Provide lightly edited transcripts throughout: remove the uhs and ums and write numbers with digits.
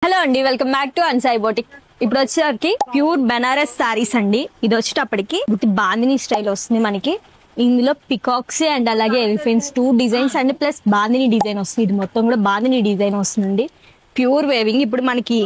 Hello అండి, welcome back to అన్సాయి boutique. ఇప్పుడు వచ్చేసరికి ప్యూర్ బెనారస్ సారీస్ అండి. ఇది వచ్చేటప్పటికి బాందిని స్టైల్ వస్తుంది మనకి. ఇందులో పికాక్స్ అండ్ అలాగే elephants 2 designs and plus bandhani design వస్తుంది. ఇది మొత్తం కూడా బాందిని డిజైన్ వస్తుంది. Pure weaving. ఇప్పుడు మనకి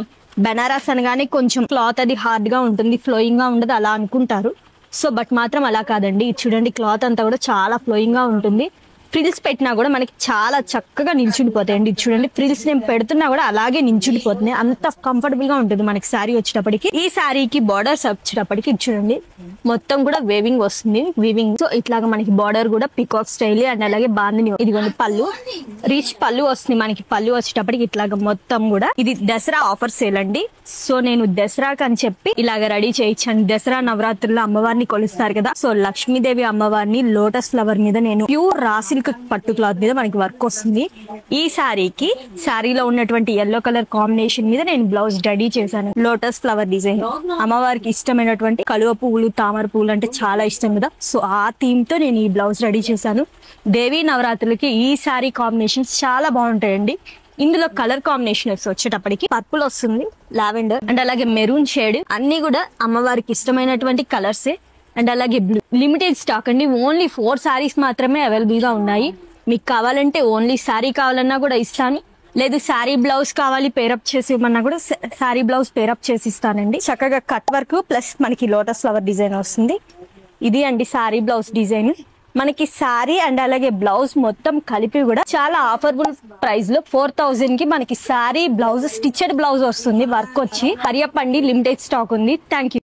బెనారస్ అనగానే కొంచెం క్లాత్ అది హార్డ్ గా ఉంటుంది, ఫ్లోయింగ్ గా ఉండదు అలా అనుకుంటారు. సో బట్ మాత్రం అలా కాదండి. ఇది చూడండి, క్లాత్ అంతా కూడా చాలా ఫ్లోయింగ్ గా ఉంటుంది. ఫ్రిల్స్ పెట్టినా కూడా మనకి చాలా చక్కగా నిల్చుండిపోతాయండి. చూడండి, ఫ్రిల్స్ నేను పెడుతున్నా కూడా అలాగే నిల్చుండిపోతున్నాయి. అంత కంఫర్టబుల్ గా ఉంటుంది మనకి శారీ వచ్చేటప్పటికి. ఈ శారీకి బార్డర్స్ వచ్చేటప్పటికి చూడండి, మొత్తం కూడా వేవింగ్ వస్తుంది. వీవింగ్ సో ఇట్లాగా మనకి బార్డర్ కూడా పికాక్ స్టైల్ అండ్ అలాగే బాందిని. ఇదిగోండి పళ్ళు, రీచ్ పళ్ళు వస్తుంది మనకి. పళ్ళు వచ్చేటప్పటికి ఇట్లాగా మొత్తం కూడా. ఇది దసరా ఆఫర్ సేల్ అండి. సో నేను దసరాకి అని చెప్పి ఇలాగ రెడీ చేయించాను. దసరా నవరాత్రుల్లో అమ్మవారిని కొలుస్తారు కదా, సో లక్ష్మీదేవి అమ్మవారిని లోటస్ ఫ్లవర్ మీద నేను ప్యూర్ రాసిల్ పట్టు క్లాత్ మీద మనకి వర్క్ వస్తుంది. ఈ శారీకి శారీలో ఉన్నటువంటి ఎల్లో కలర్ కాంబినేషన్ మీద నేను బ్లౌజ్ రెడీ చేశాను. Lotus flower design. అమ్మవారికి ఇష్టమైనటువంటి కలువ పువ్వులు, తామర పువ్వులు అంటే చాలా ఇష్టం కదా, సో ఆ థీమ్ తో నేను ఈ బ్లౌజ్ రెడీ చేశాను. దేవీ నవరాత్రులకి ఈ శారీ కాంబినేషన్స్ చాలా బాగుంటాయండి. ఇందులో కలర్ కాంబినేషన్స్ వచ్చేటప్పటికి పర్పుల్ వస్తుంది, లావెండర్ అండ్ అలాగే మెరూన్ షేడ్. అన్ని కూడా అమ్మవారికి ఇష్టమైనటువంటి కలర్సే. అండ్ అలాగే బ్లూ. లిమిటెడ్ స్టాక్ అండి. ఓన్లీ 4 సారీస్ మాత్రమే అవైలబుల్ గా ఉన్నాయి. మీకు కావాలంటే ఓన్లీ శారీ కావాలన్నా కూడా ఇస్తాను, లేదు శారీ బ్లౌజ్ కావాలి పేరప్ చేసి ఇవ్వమన్నా కూడా శారీ బ్లౌజ్ పేరప్ చేసి ఇస్తానండి. చక్కగా కట్ వర్క్ ప్లస్ మనకి లోటస్ ఫ్లవర్ డిజైన్ వస్తుంది. ఇది అండి శారీ బ్లౌజ్ డిజైన్. మనకి శారీ అండ్ అలాగే బ్లౌజ్ మొత్తం కలిపి కూడా చాలా ఆఫర్బుల్ ప్రైస్ లో 4000 కి మనకి శారీ బ్లౌజ్ స్టిచ్డ్ బ్లౌజ్ వస్తుంది. వర్క్ వచ్చి హరియప్ అండి. లిమిటెడ్ స్టాక్ ఉంది. Thank you.